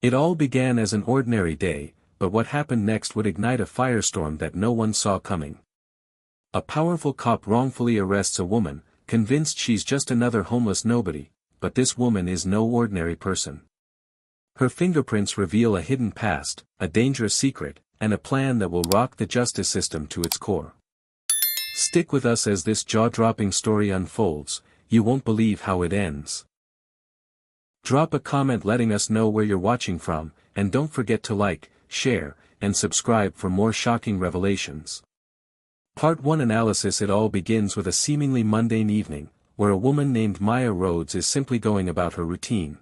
It all began as an ordinary day, but what happened next would ignite a firestorm that no one saw coming. A powerful cop wrongfully arrests a woman, convinced she's just another homeless nobody, but this woman is no ordinary person. Her fingerprints reveal a hidden past, a dangerous secret, and a plan that will rock the justice system to its core. Stick with us as this jaw-dropping story unfolds. You won't believe how it ends. Drop a comment letting us know where you're watching from, and don't forget to like, share, and subscribe for more shocking revelations. Part 1 analysis. It all begins with a seemingly mundane evening, where a woman named Maya Rhodes is simply going about her routine.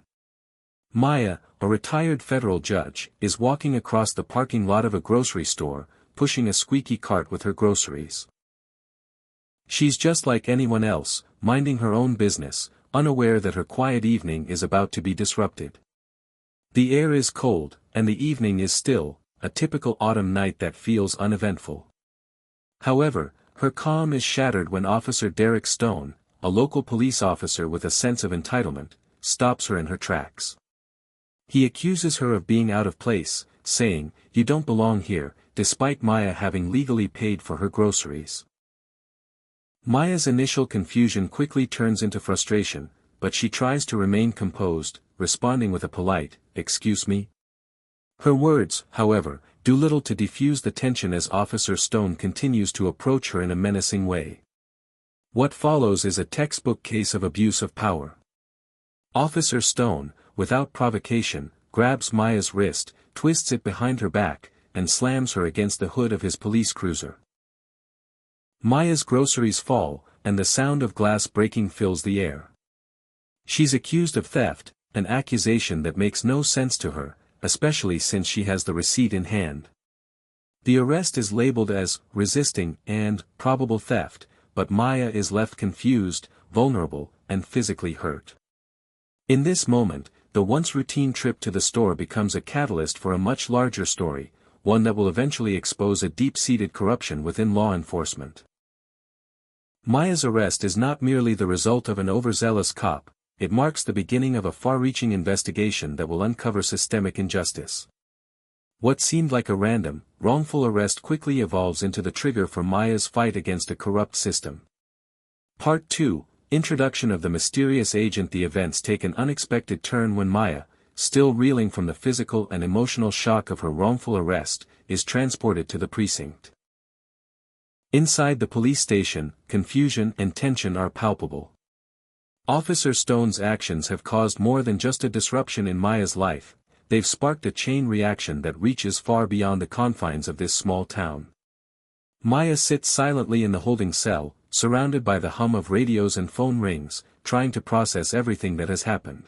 Maya, a retired federal judge, is walking across the parking lot of a grocery store, pushing a squeaky cart with her groceries. She's just like anyone else, minding her own business, unaware that her quiet evening is about to be disrupted. The air is cold, and the evening is still, a typical autumn night that feels uneventful. However, her calm is shattered when Officer Derek Stone, a local police officer with a sense of entitlement, stops her in her tracks. He accuses her of being out of place, saying, "You don't belong here," despite Maya having legally paid for her groceries. Maya's initial confusion quickly turns into frustration, but she tries to remain composed, responding with a polite, "Excuse me?" Her words, however, do little to defuse the tension as Officer Stone continues to approach her in a menacing way. What follows is a textbook case of abuse of power. Officer Stone, without provocation, grabs Maya's wrist, twists it behind her back, and slams her against the hood of his police cruiser. Maya's groceries fall, and the sound of glass breaking fills the air. She's accused of theft, an accusation that makes no sense to her, especially since she has the receipt in hand. The arrest is labeled as resisting and probable theft, but Maya is left confused, vulnerable, and physically hurt. In this moment, the once routine trip to the store becomes a catalyst for a much larger story, one that will eventually expose a deep-seated corruption within law enforcement. Maya's arrest is not merely the result of an overzealous cop, it marks the beginning of a far-reaching investigation that will uncover systemic injustice. What seemed like a random, wrongful arrest quickly evolves into the trigger for Maya's fight against a corrupt system. Part 2, Introduction of the mysterious agent. The events take an unexpected turn when Maya, still reeling from the physical and emotional shock of her wrongful arrest, is transported to the precinct. Inside the police station, confusion and tension are palpable. Officer Stone's actions have caused more than just a disruption in Maya's life, they've sparked a chain reaction that reaches far beyond the confines of this small town. Maya sits silently in the holding cell, surrounded by the hum of radios and phone rings, trying to process everything that has happened.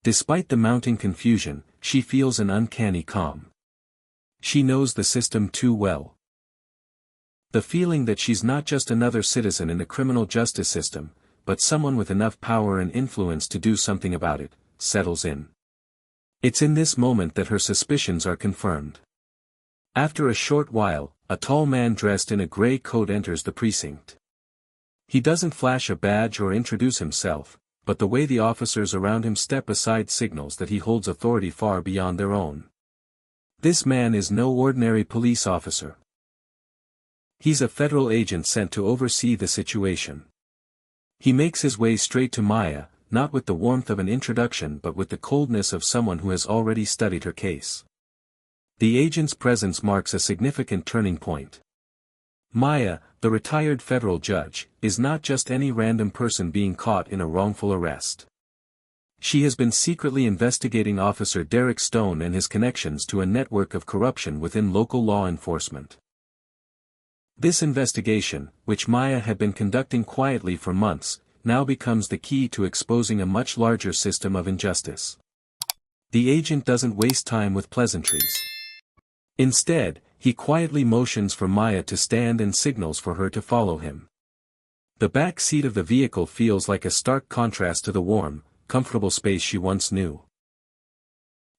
Despite the mounting confusion, she feels an uncanny calm. She knows the system too well. The feeling that she's not just another citizen in the criminal justice system, but someone with enough power and influence to do something about it, settles in. It's in this moment that her suspicions are confirmed. After a short while, a tall man dressed in a gray coat enters the precinct. He doesn't flash a badge or introduce himself, but the way the officers around him step aside signals that he holds authority far beyond their own. This man is no ordinary police officer. He's a federal agent sent to oversee the situation. He makes his way straight to Maya, not with the warmth of an introduction but with the coldness of someone who has already studied her case. The agent's presence marks a significant turning point. Maya, the retired federal judge, is not just any random person being caught in a wrongful arrest. She has been secretly investigating Officer Derek Stone and his connections to a network of corruption within local law enforcement. This investigation, which Maya had been conducting quietly for months, now becomes the key to exposing a much larger system of injustice. The agent doesn't waste time with pleasantries. Instead, he quietly motions for Maya to stand and signals for her to follow him. The back seat of the vehicle feels like a stark contrast to the warm, comfortable space she once knew.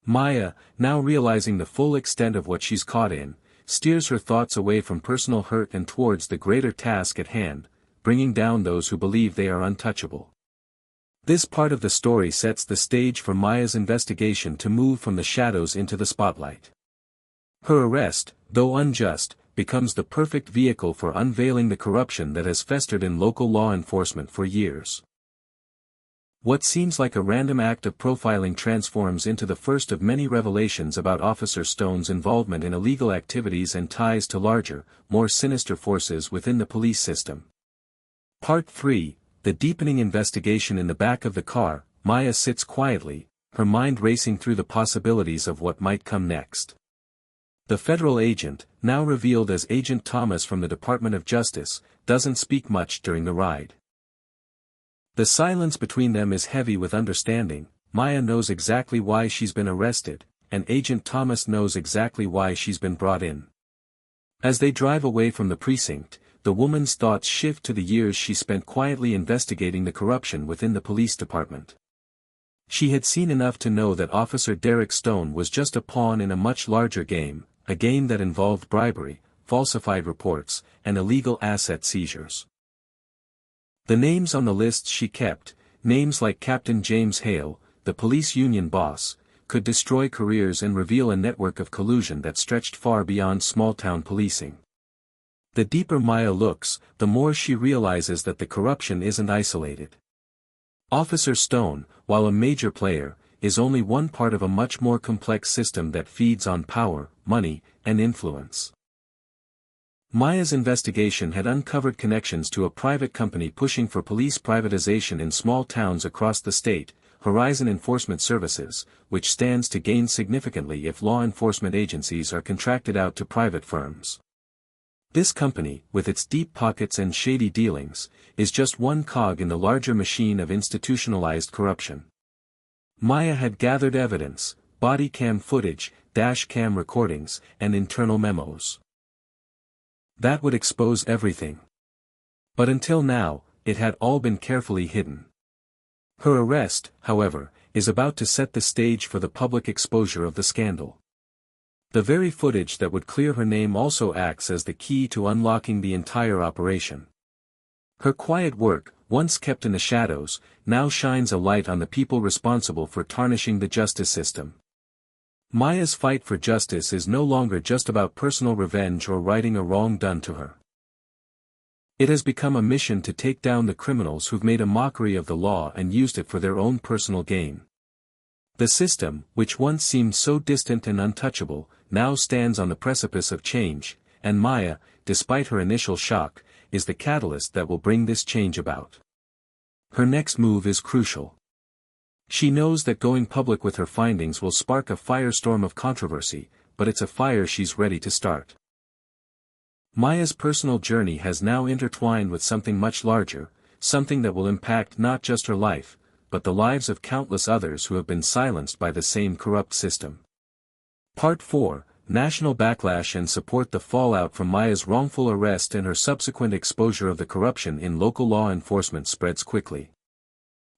Maya, now realizing the full extent of what she's caught in, steers her thoughts away from personal hurt and towards the greater task at hand, bringing down those who believe they are untouchable. This part of the story sets the stage for Maya's investigation to move from the shadows into the spotlight. Her arrest, though unjust, becomes the perfect vehicle for unveiling the corruption that has festered in local law enforcement for years. What seems like a random act of profiling transforms into the first of many revelations about Officer Stone's involvement in illegal activities and ties to larger, more sinister forces within the police system. Part 3, the deepening investigation. In the back of the car, Maya sits quietly, her mind racing through the possibilities of what might come next. The federal agent, now revealed as Agent Thomas from the Department of Justice, doesn't speak much during the ride. The silence between them is heavy with understanding. Maya knows exactly why she's been arrested, and Agent Thomas knows exactly why she's been brought in. As they drive away from the precinct, the woman's thoughts shift to the years she spent quietly investigating the corruption within the police department. She had seen enough to know that Officer Derek Stone was just a pawn in a much larger game, a game that involved bribery, falsified reports, and illegal asset seizures. The names on the lists she kept, names like Captain James Hale, the police union boss, could destroy careers and reveal a network of collusion that stretched far beyond small-town policing. The deeper Maya looks, the more she realizes that the corruption isn't isolated. Officer Stone, while a major player, is only one part of a much more complex system that feeds on power, money, and influence. Maya's investigation had uncovered connections to a private company pushing for police privatization in small towns across the state, Horizon Enforcement Services, which stands to gain significantly if law enforcement agencies are contracted out to private firms. This company, with its deep pockets and shady dealings, is just one cog in the larger machine of institutionalized corruption. Maya had gathered evidence, body cam footage, dash cam recordings, and internal memos. That would expose everything. But until now, it had all been carefully hidden. Her arrest, however, is about to set the stage for the public exposure of the scandal. The very footage that would clear her name also acts as the key to unlocking the entire operation. Her quiet work, once kept in the shadows, now shines a light on the people responsible for tarnishing the justice system. Maya's fight for justice is no longer just about personal revenge or righting a wrong done to her. It has become a mission to take down the criminals who've made a mockery of the law and used it for their own personal gain. The system, which once seemed so distant and untouchable, now stands on the precipice of change, and Maya, despite her initial shock, is the catalyst that will bring this change about. Her next move is crucial. She knows that going public with her findings will spark a firestorm of controversy, but it's a fire she's ready to start. Maya's personal journey has now intertwined with something much larger, something that will impact not just her life, but the lives of countless others who have been silenced by the same corrupt system. Part 4, National Backlash and Support. The fallout from Maya's wrongful arrest and her subsequent exposure of the corruption in local law enforcement spreads quickly.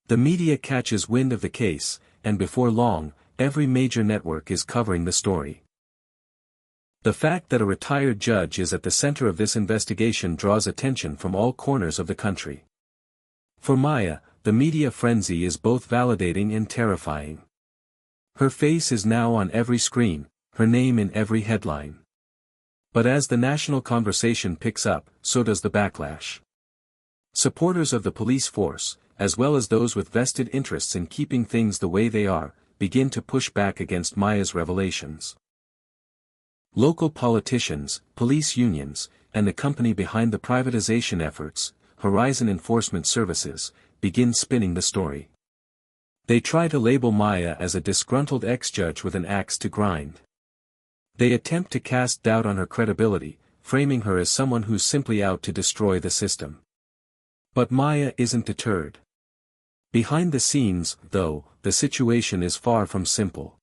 The media catches wind of the case, and before long, every major network is covering the story. The fact that a retired judge is at the center of this investigation draws attention from all corners of the country. For Maya, the media frenzy is both validating and terrifying. Her face is now on every screen, her name in every headline. But as the national conversation picks up, so does the backlash. Supporters of the police force, as well as those with vested interests in keeping things the way they are, begin to push back against Maya's revelations. Local politicians, police unions, and the company behind the privatization efforts, Horizon Enforcement Services, begin spinning the story. They try to label Maya as a disgruntled ex-judge with an axe to grind. They attempt to cast doubt on her credibility, framing her as someone who's simply out to destroy the system. But Maya isn't deterred. Behind the scenes, though, the situation is far from simple.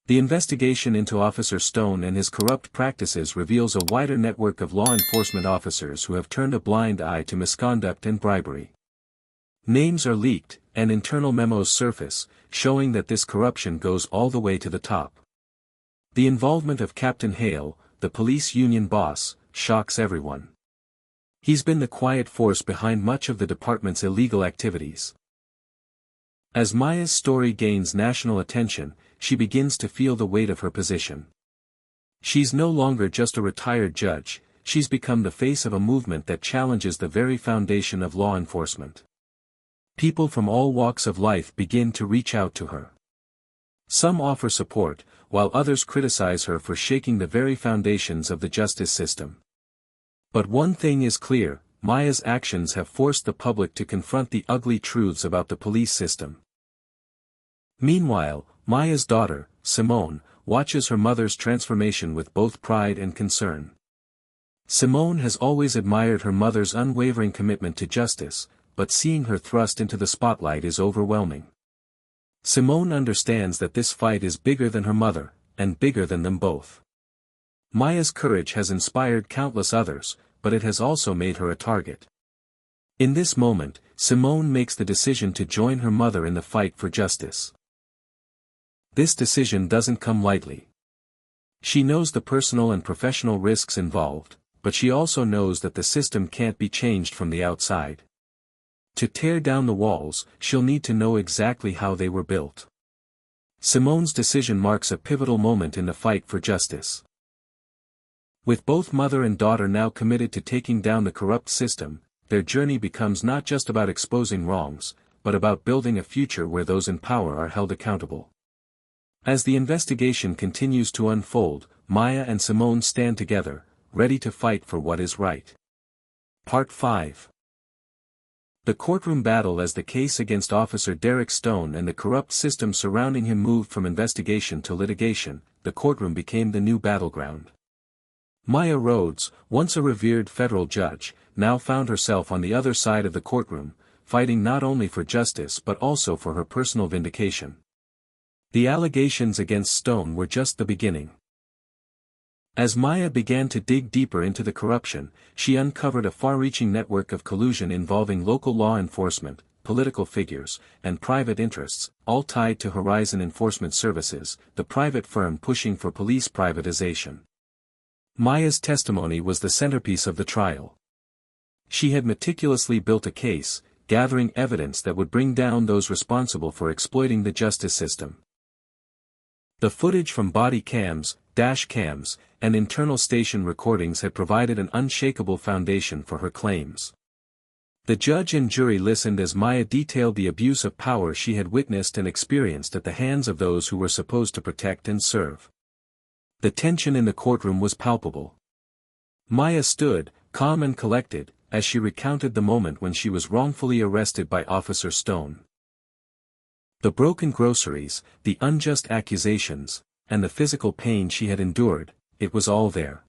The investigation into Officer Stone and his corrupt practices reveals a wider network of law enforcement officers who have turned a blind eye to misconduct and bribery. Names are leaked, and internal memos surface, showing that this corruption goes all the way to the top. The involvement of Captain Hale, the police union boss, shocks everyone. He's been the quiet force behind much of the department's illegal activities. As Maya's story gains national attention, she begins to feel the weight of her position. She's no longer just a retired judge, she's become the face of a movement that challenges the very foundation of law enforcement. People from all walks of life begin to reach out to her. Some offer support, while others criticize her for shaking the very foundations of the justice system. But one thing is clear, Maya's actions have forced the public to confront the ugly truths about the police system. Meanwhile, Maya's daughter, Simone, watches her mother's transformation with both pride and concern. Simone has always admired her mother's unwavering commitment to justice, but seeing her thrust into the spotlight is overwhelming. Simone understands that this fight is bigger than her mother, and bigger than them both. Maya's courage has inspired countless others, but it has also made her a target. In this moment, Simone makes the decision to join her mother in the fight for justice. This decision doesn't come lightly. She knows the personal and professional risks involved, but she also knows that the system can't be changed from the outside. To tear down the walls, she'll need to know exactly how they were built. Simone's decision marks a pivotal moment in the fight for justice. With both mother and daughter now committed to taking down the corrupt system, their journey becomes not just about exposing wrongs, but about building a future where those in power are held accountable. As the investigation continues to unfold, Maya and Simone stand together, ready to fight for what is right. Part 5. The courtroom battle. As the case against Officer Derek Stone and the corrupt system surrounding him moved from investigation to litigation, the courtroom became the new battleground. Maya Rhodes, once a revered federal judge, now found herself on the other side of the courtroom, fighting not only for justice but also for her personal vindication. The allegations against Stone were just the beginning. As Maya began to dig deeper into the corruption, she uncovered a far-reaching network of collusion involving local law enforcement, political figures, and private interests, all tied to Horizon Enforcement Services, the private firm pushing for police privatization. Maya's testimony was the centerpiece of the trial. She had meticulously built a case, gathering evidence that would bring down those responsible for exploiting the justice system. The footage from body cams, dash cams, and internal station recordings had provided an unshakable foundation for her claims. The judge and jury listened as Maya detailed the abuse of power she had witnessed and experienced at the hands of those who were supposed to protect and serve. The tension in the courtroom was palpable. Maya stood, calm and collected, as she recounted the moment when she was wrongfully arrested by Officer Stone. The broken groceries, the unjust accusations, and the physical pain she had endured, it was all there.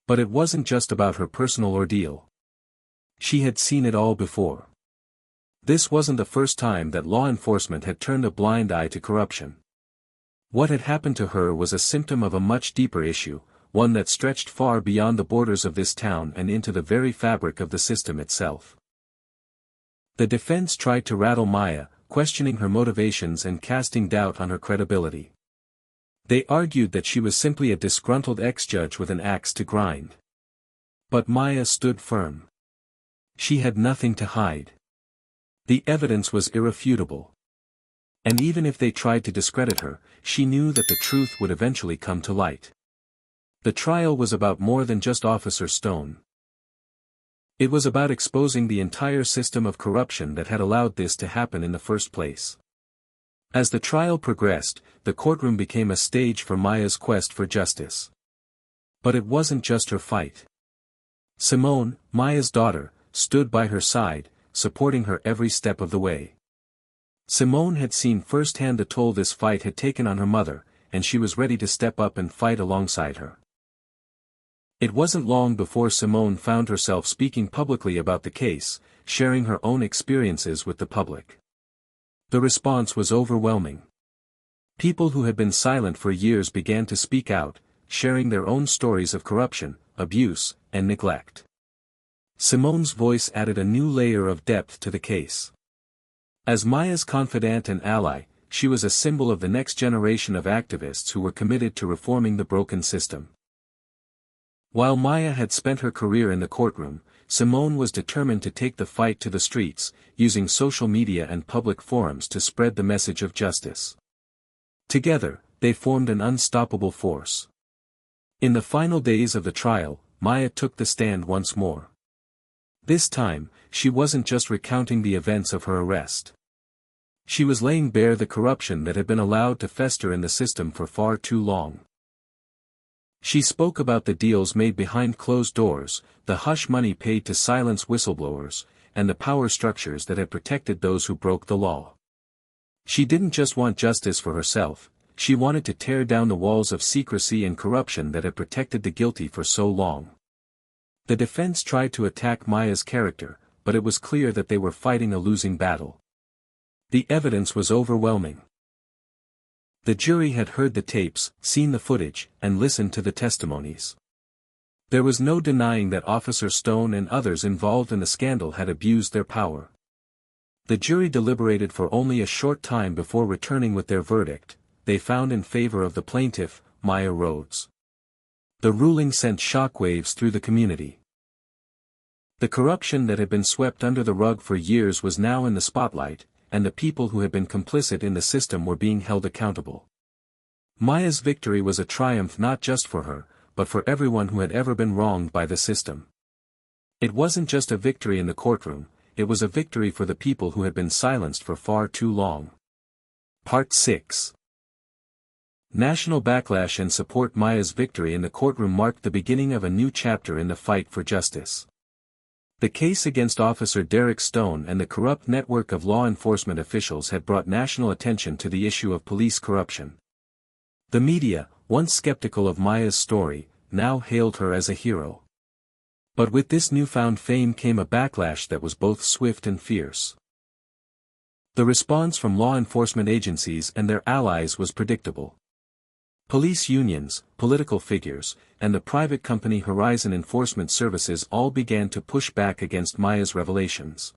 But it wasn't just about her personal ordeal. She had seen it all before. This wasn't the first time that law enforcement had turned a blind eye to corruption. What had happened to her was a symptom of a much deeper issue, one that stretched far beyond the borders of this town and into the very fabric of the system itself. The defense tried to rattle Maya, questioning her motivations and casting doubt on her credibility. They argued that she was simply a disgruntled ex-judge with an axe to grind. But Maya stood firm. She had nothing to hide. The evidence was irrefutable. And even if they tried to discredit her, she knew that the truth would eventually come to light. The trial was about more than just Officer Stone. It was about exposing the entire system of corruption that had allowed this to happen in the first place. As the trial progressed, the courtroom became a stage for Maya's quest for justice. But it wasn't just her fight. Simone, Maya's daughter, stood by her side, supporting her every step of the way. Simone had seen firsthand the toll this fight had taken on her mother, and she was ready to step up and fight alongside her. It wasn't long before Simone found herself speaking publicly about the case, sharing her own experiences with the public. The response was overwhelming. People who had been silent for years began to speak out, sharing their own stories of corruption, abuse, and neglect. Simone's voice added a new layer of depth to the case. As Maya's confidant and ally, she was a symbol of the next generation of activists who were committed to reforming the broken system. While Maya had spent her career in the courtroom, Simone was determined to take the fight to the streets, using social media and public forums to spread the message of justice. Together, they formed an unstoppable force. In the final days of the trial, Maya took the stand once more. This time, she wasn't just recounting the events of her arrest. She was laying bare the corruption that had been allowed to fester in the system for far too long. She spoke about the deals made behind closed doors, the hush money paid to silence whistleblowers, and the power structures that had protected those who broke the law. She didn't just want justice for herself, she wanted to tear down the walls of secrecy and corruption that had protected the guilty for so long. The defense tried to attack Maya's character, but it was clear that they were fighting a losing battle. The evidence was overwhelming. The jury had heard the tapes, seen the footage, and listened to the testimonies. There was no denying that Officer Stone and others involved in the scandal had abused their power. The jury deliberated for only a short time before returning with their verdict. They found in favor of the plaintiff, Maya Rhodes. The ruling sent shockwaves through the community. The corruption that had been swept under the rug for years was now in the spotlight, and the people who had been complicit in the system were being held accountable. Maya's victory was a triumph not just for her, but for everyone who had ever been wronged by the system. It wasn't just a victory in the courtroom, it was a victory for the people who had been silenced for far too long. Part 6. National backlash and support. Maya's victory in the courtroom marked the beginning of a new chapter in the fight for justice. The case against Officer Derek Stone and the corrupt network of law enforcement officials had brought national attention to the issue of police corruption. The media, once skeptical of Maya's story, now hailed her as a hero. But with this newfound fame came a backlash that was both swift and fierce. The response from law enforcement agencies and their allies was predictable. Police unions, political figures, and the private company Horizon Enforcement Services all began to push back against Maya's revelations.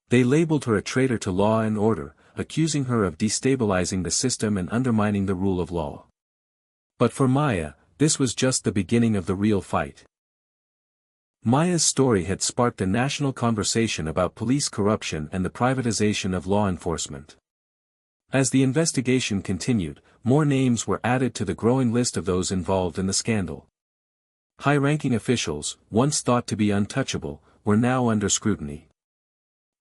They labeled her a traitor to law and order, accusing her of destabilizing the system and undermining the rule of law. But for Maya, this was just the beginning of the real fight. Maya's story had sparked a national conversation about police corruption and the privatization of law enforcement. As the investigation continued, more names were added to the growing list of those involved in the scandal. High-ranking officials, once thought to be untouchable, were now under scrutiny.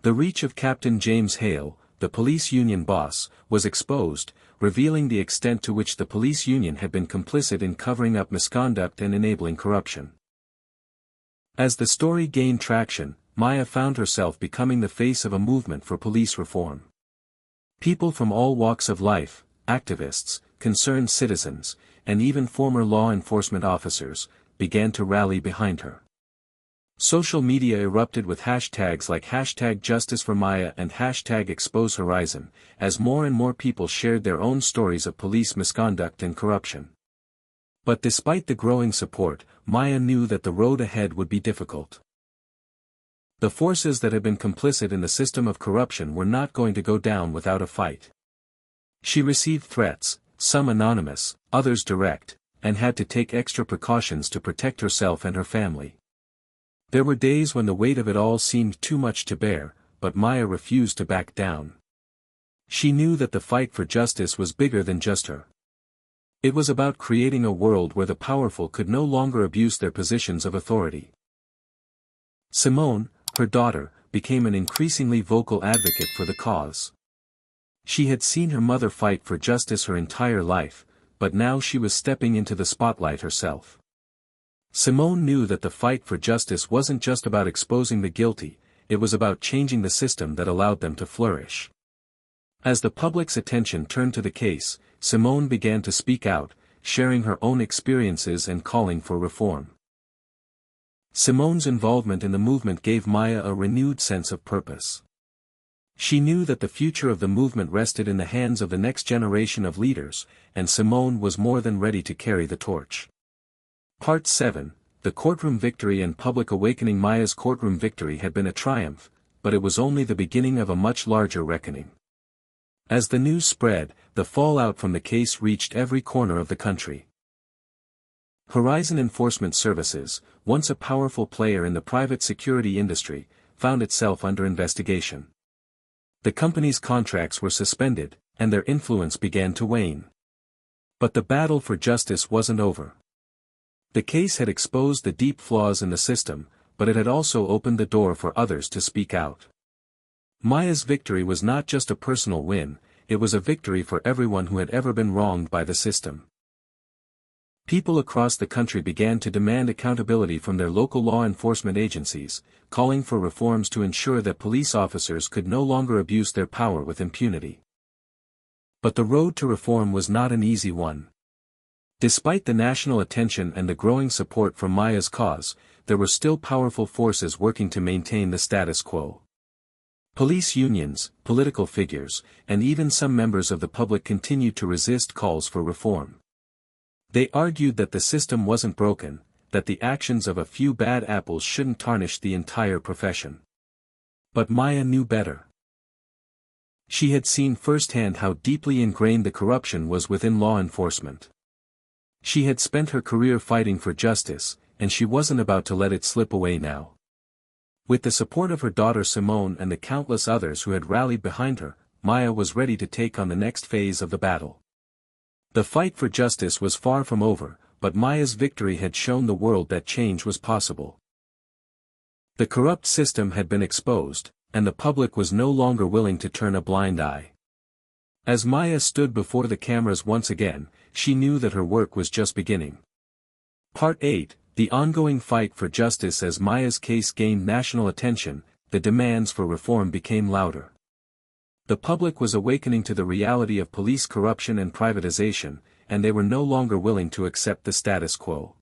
The reach of Captain James Hale, the police union boss, was exposed, revealing the extent to which the police union had been complicit in covering up misconduct and enabling corruption. As the story gained traction, Maya found herself becoming the face of a movement for police reform. People from all walks of life, activists, concerned citizens, and even former law enforcement officers, began to rally behind her. Social media erupted with hashtags like #JusticeForMaya and #ExposeHorizon, as more and more people shared their own stories of police misconduct and corruption. But despite the growing support, Maya knew that the road ahead would be difficult. The forces that had been complicit in the system of corruption were not going to go down without a fight. She received threats, some anonymous, others direct, and had to take extra precautions to protect herself and her family. There were days when the weight of it all seemed too much to bear, but Maya refused to back down. She knew that the fight for justice was bigger than just her. It was about creating a world where the powerful could no longer abuse their positions of authority. Simone, her daughter, became an increasingly vocal advocate for the cause. She had seen her mother fight for justice her entire life, but now she was stepping into the spotlight herself. Simone knew that the fight for justice wasn't just about exposing the guilty, it was about changing the system that allowed them to flourish. As the public's attention turned to the case, Simone began to speak out, sharing her own experiences and calling for reform. Simone's involvement in the movement gave Maya a renewed sense of purpose. She knew that the future of the movement rested in the hands of the next generation of leaders, and Simone was more than ready to carry the torch. Part 7, The Courtroom Victory and Public Awakening. Maya's courtroom victory had been a triumph, but it was only the beginning of a much larger reckoning. As the news spread, the fallout from the case reached every corner of the country. Horizon Enforcement Services, once a powerful player in the private security industry, found itself under investigation. The company's contracts were suspended, and their influence began to wane. But the battle for justice wasn't over. The case had exposed the deep flaws in the system, but it had also opened the door for others to speak out. Maya's victory was not just a personal win, it was a victory for everyone who had ever been wronged by the system. People across the country began to demand accountability from their local law enforcement agencies, calling for reforms to ensure that police officers could no longer abuse their power with impunity. But the road to reform was not an easy one. Despite the national attention and the growing support for Maya's cause, there were still powerful forces working to maintain the status quo. Police unions, political figures, and even some members of the public continued to resist calls for reform. They argued that the system wasn't broken, that the actions of a few bad apples shouldn't tarnish the entire profession. But Maya knew better. She had seen firsthand how deeply ingrained the corruption was within law enforcement. She had spent her career fighting for justice, and she wasn't about to let it slip away now. With the support of her daughter Simone and the countless others who had rallied behind her, Maya was ready to take on the next phase of the battle. The fight for justice was far from over, but Maya's victory had shown the world that change was possible. The corrupt system had been exposed, and the public was no longer willing to turn a blind eye. As Maya stood before the cameras once again, she knew that her work was just beginning. Part 8, The ongoing fight for justice. As Maya's case gained national attention, the demands for reform became louder. The public was awakening to the reality of police corruption and privatization, and they were no longer willing to accept the status quo.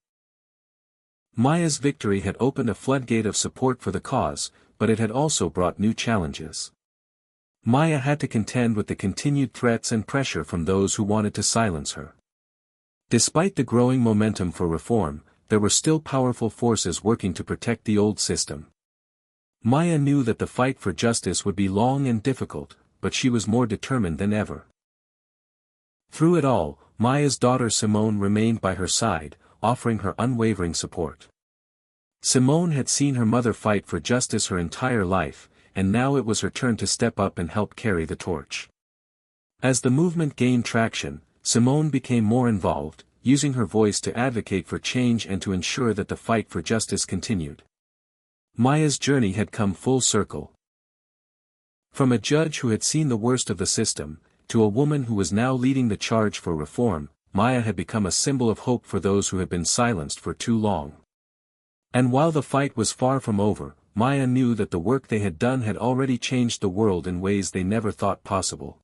Maya's victory had opened a floodgate of support for the cause, but it had also brought new challenges. Maya had to contend with the continued threats and pressure from those who wanted to silence her. Despite the growing momentum for reform, there were still powerful forces working to protect the old system. Maya knew that the fight for justice would be long and difficult, but she was more determined than ever. Through it all, Maya's daughter Simone remained by her side, offering her unwavering support. Simone had seen her mother fight for justice her entire life, and now it was her turn to step up and help carry the torch. As the movement gained traction, Simone became more involved, using her voice to advocate for change and to ensure that the fight for justice continued. Maya's journey had come full circle. From a judge who had seen the worst of the system, to a woman who was now leading the charge for reform, Maya had become a symbol of hope for those who had been silenced for too long. And while the fight was far from over, Maya knew that the work they had done had already changed the world in ways they never thought possible.